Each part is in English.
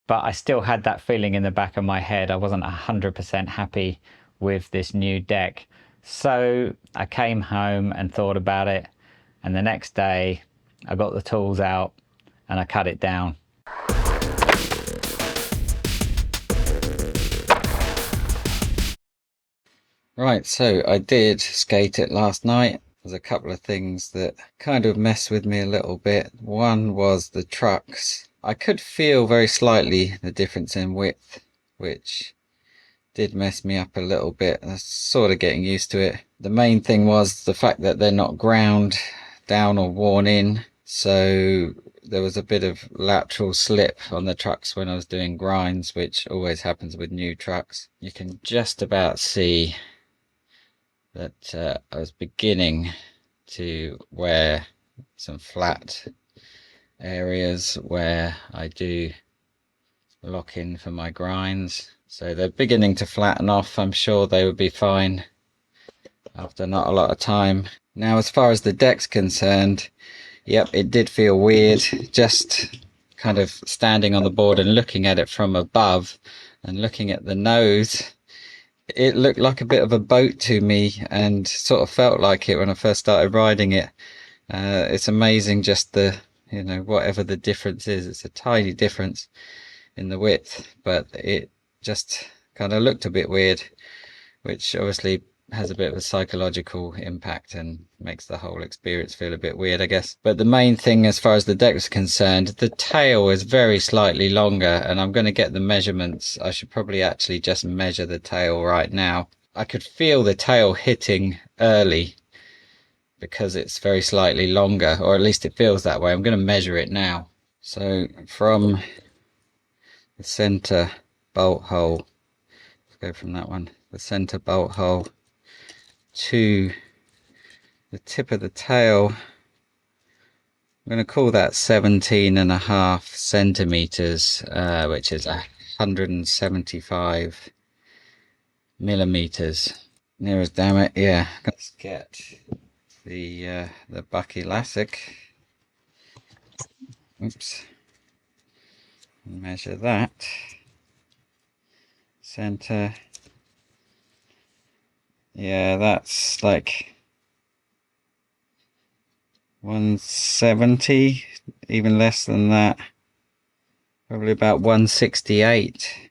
but I still had that feeling in the back of my head. I wasn't 100% happy with this new deck. So I came home and thought about it, and the next day I got the tools out and I cut it down. Right, so I did skate it last night. There's a couple of things that kind of messed with me a little bit. One was the trucks. I could feel very slightly the difference in width, which did mess me up a little bit. I was sort of getting used to it. The main thing was the fact that they're not ground down or worn in, so there was a bit of lateral slip on the trucks when I was doing grinds, which always happens with new trucks. You can just about see that I was beginning to wear some flat areas where I do lock in for my grinds. So they're beginning to flatten off. I'm sure they would be fine after not a lot of time. Now, as far as the deck's concerned, yep, it did feel weird just kind of standing on the board and looking at it from above and looking at the nose. It looked like a bit of a boat to me, and sort of felt like it when I first started riding it. It's amazing just the, whatever the difference is, it's a tiny difference in the width, but it just kind of looked a bit weird, which obviously has a bit of a psychological impact and makes the whole experience feel a bit weird, I guess. But the main thing as far as the deck is concerned, the tail is very slightly longer, and I'm going to get the measurements. I should probably actually just measure the tail right now. I could feel the tail hitting early because it's very slightly longer, or at least it feels that way. I'm going to measure it now. So from the center bolt hole, let's go from that one, the center bolt hole to the tip of the tail. I'm going to call that 17.5 centimeters, which is 175 millimeters. Near as damn it, yeah. Let's get the bucky elastic. Oops. Measure that. Center. Yeah, that's like 170, even less than that. Probably about 168,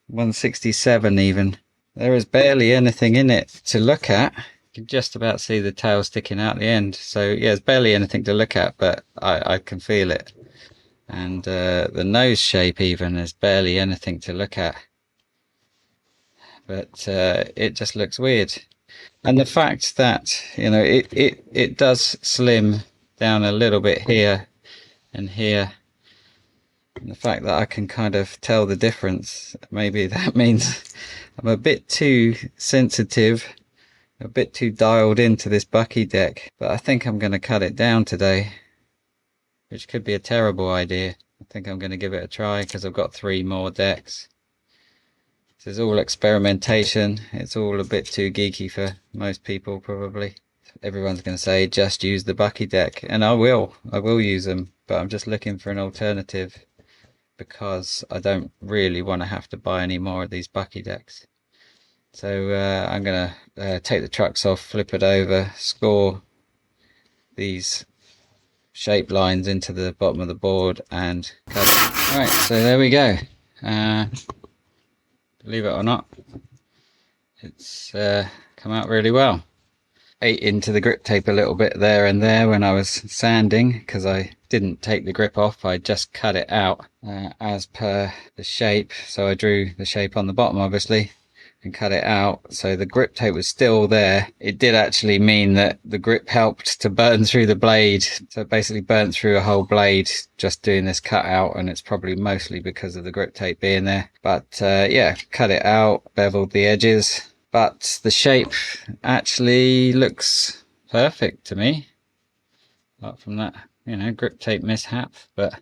167 even. There is barely anything in it to look at. You can just about see the tail sticking out the end. So yeah, there's barely anything to look at, but I can feel it. And the nose shape even, there's barely anything to look at. But it just looks weird. And the fact that, it does slim down a little bit here and here, and the fact that I can kind of tell the difference, maybe that means I'm a bit too sensitive, a bit too dialed into this bucky deck. But I think I'm going to cut it down today, which could be a terrible idea. I think I'm going to give it a try because I've got 3 more decks. This is all experimentation. It's all a bit too geeky for most people, probably. Everyone's going to say just use the bucky deck, and I will use them, but I'm just looking for an alternative because I don't really want to have to buy any more of these bucky decks. So I'm going to take the trucks off, flip it over, score these shape lines into the bottom of the board and cut it. Right, so there we go. Believe it or not, it's come out really well. Ate into the grip tape a little bit there and there when I was sanding because I didn't take the grip off. I just cut it out as per the shape. So I drew the shape on the bottom obviously and cut it out, so the grip tape was still there. It did actually mean that the grip helped to burn through the blade, so it basically burnt through a whole blade just doing this cut out, and it's probably mostly because of the grip tape being there. But yeah, cut it out, beveled the edges, but the shape actually looks perfect to me, apart from that grip tape mishap. But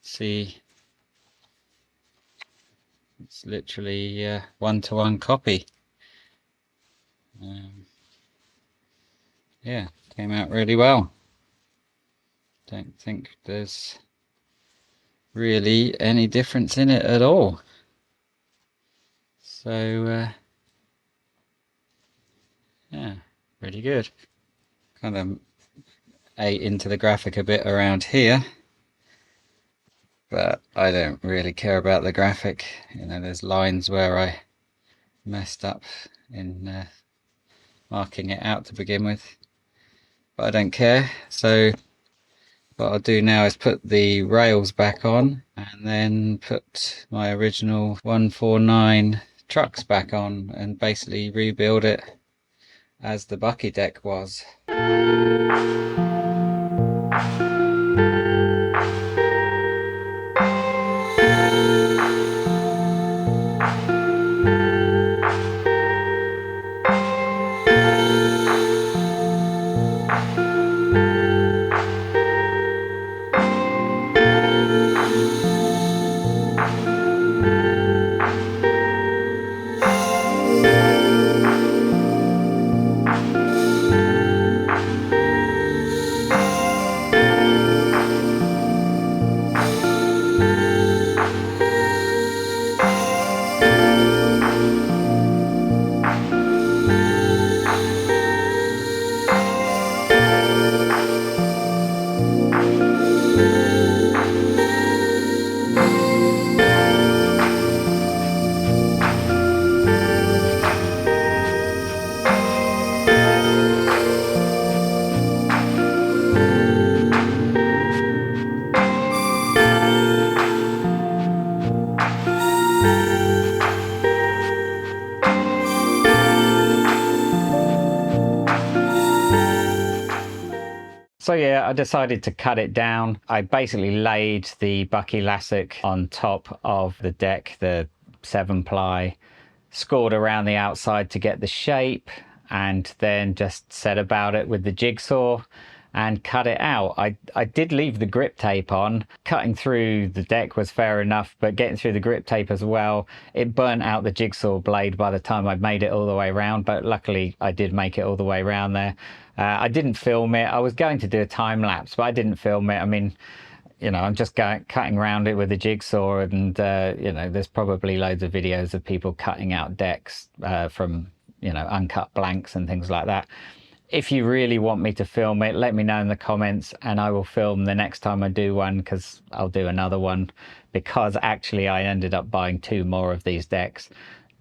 see, it's literally one-to-one copy. Yeah, came out really well. Don't think there's really any difference in it at all. So yeah, pretty good. Kind of ate into the graphic a bit around here, but I don't really care about the graphic. You know, there's lines where I messed up in marking it out to begin with, but I don't care. So what I'll do now is put the rails back on and then put my original 149 trucks back on and basically rebuild it as the bucky deck was. So yeah, I decided to cut it down. I basically laid the bucky lassock on top of the deck, the 7-ply, scored around the outside to get the shape, and then just set about it with the jigsaw and cut it out. I did leave the grip tape on. Cutting through the deck was fair enough, but getting through the grip tape as well, it burnt out the jigsaw blade by the time I'd made it all the way around, but luckily I did make it all the way around there. I didn't film it. I was going to do a time lapse, but I didn't film it. I mean, you know, I'm just cutting around it with a jigsaw, and you know, there's probably loads of videos of people cutting out decks from, you know, uncut blanks and things like that. If you really want me to film it, let me know in the comments and I will film the next time I do one, because I'll do another one, because actually I ended up buying 2 more of these decks.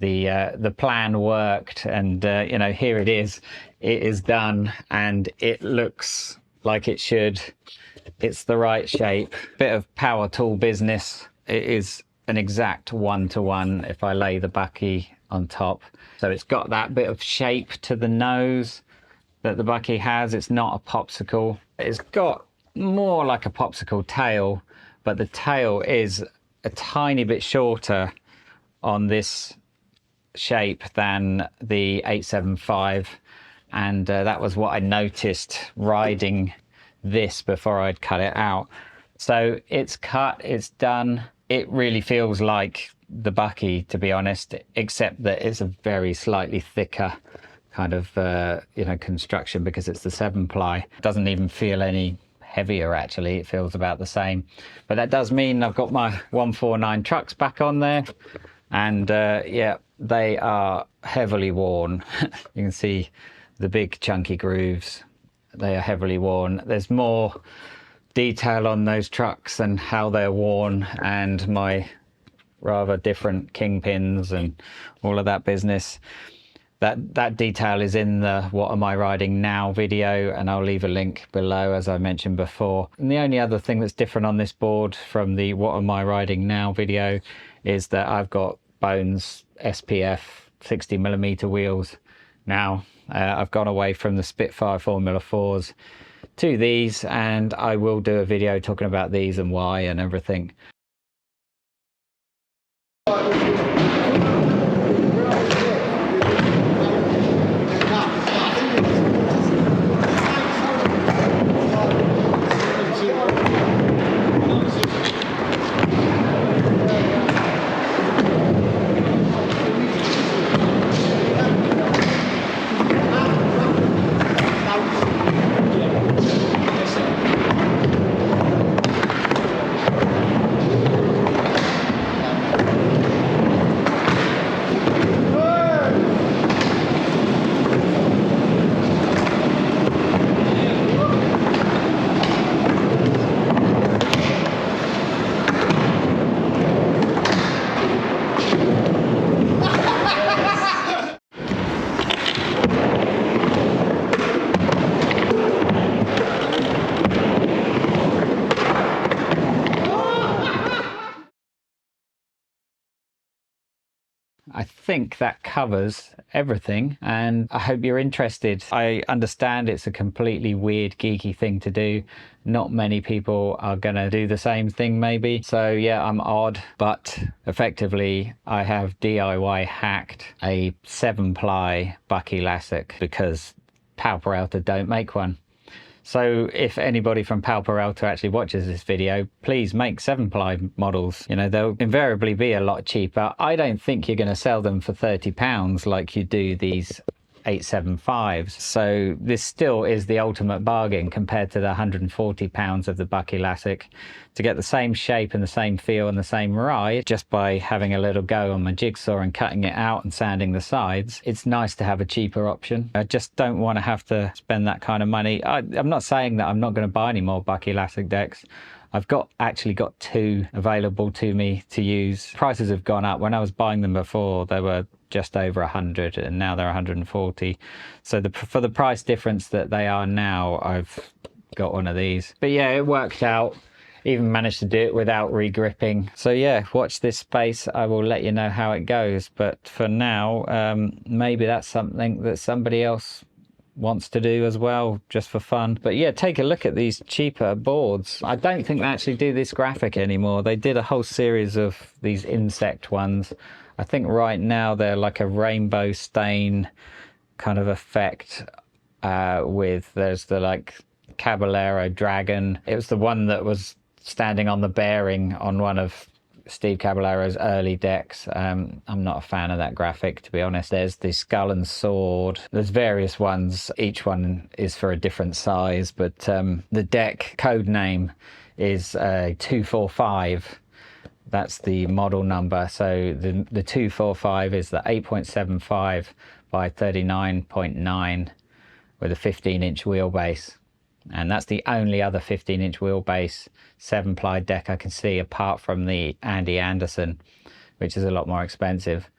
The plan worked, and you know, here it is done, and it looks like it should. It's the right shape. Bit of power tool business. It is an exact 1-to-1 if I lay the bucky on top. So it's got that bit of shape to the nose that the bucky has. It's not a popsicle. It's got more like a popsicle tail, but the tail is a tiny bit shorter on this shape than the 875, and that was what I noticed riding this before I'd cut it out. So it's cut, it's done. It really feels like the bucky, to be honest, except that it's a very slightly thicker kind of you know, construction, because it's the 7-ply. It doesn't even feel any heavier, actually. It feels about the same, but that does mean I've got my 149 trucks back on there, and yeah, they are heavily worn. You can see the big chunky grooves. They are heavily worn. There's more detail on those trucks and how they're worn, and my rather different kingpins and all of that business. That detail is in the What Am I Riding Now video, and I'll leave a link below, as I mentioned before. And the only other thing that's different on this board from the What Am I Riding Now video is that I've got Bones SPF 60mm wheels now. I've gone away from the Spitfire Formula 4s to these, and I will do a video talking about these and why and everything. I think that covers everything, and I hope you're interested. I understand it's a completely weird, geeky thing to do. Not many people are going to do the same thing maybe. So yeah, I'm odd, but effectively I have DIY hacked a 7-ply buck elastic because Powell Peralta don't make one. So if anybody from Powell Peralta actually watches this video, please make 7-ply models. You know, they'll invariably be a lot cheaper. I don't think you're going to sell them for £30 like you do these 875s. So this still is the ultimate bargain compared to the £140 of the buck elastic to get the same shape and the same feel and the same ride just by having a little go on my jigsaw and cutting it out and sanding the sides. It's nice to have a cheaper option. I just don't want to have to spend that kind of money. I'm not saying that I'm not going to buy any more buck elastic decks. I've actually got 2 available to me to use. Prices have gone up. When I was buying them before, they were just over 100 and now they're 140. So for the price difference that they are now, I've got one of these. But yeah, it worked out. Even managed to do it without re-gripping. So yeah, watch this space. I will let you know how it goes. But for now, maybe that's something that somebody else wants to do as well, just for fun. But yeah, take a look at these cheaper boards. I don't think they actually do this graphic anymore. They did a whole series of these insect ones. I think right now they're like a rainbow stain kind of effect there's the like Caballero dragon. It was the one that was standing on the bearing on one of Steve Caballero's early decks. I'm not a fan of that graphic, to be honest. There's the skull and sword. There's various ones. Each one is for a different size, but the deck code name is 245. That's the model number. So the 245 is the 8.75 by 39.9 with a 15-inch wheelbase. And that's the only other 15-inch wheelbase 7-ply deck I can see, apart from the Andy Anderson, which is a lot more expensive.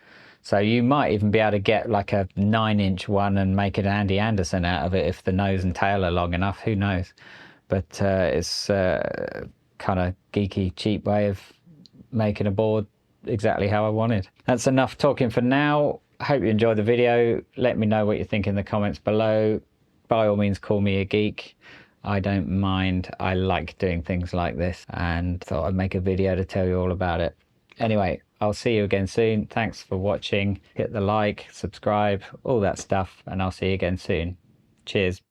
So you might even be able to get like a 9-inch one and make an Andy Anderson out of it if the nose and tail are long enough. Who knows? But it's kind of geeky, cheap way of making a board exactly how I wanted. That's enough talking for now. I hope you enjoyed the video. Let me know what you think in the comments below. By all means, call me a geek. I don't mind. I like doing things like this and thought I'd make a video to tell you all about it. Anyway, I'll see you again soon. Thanks for watching. Hit the like, subscribe, all that stuff, and I'll see you again soon. Cheers.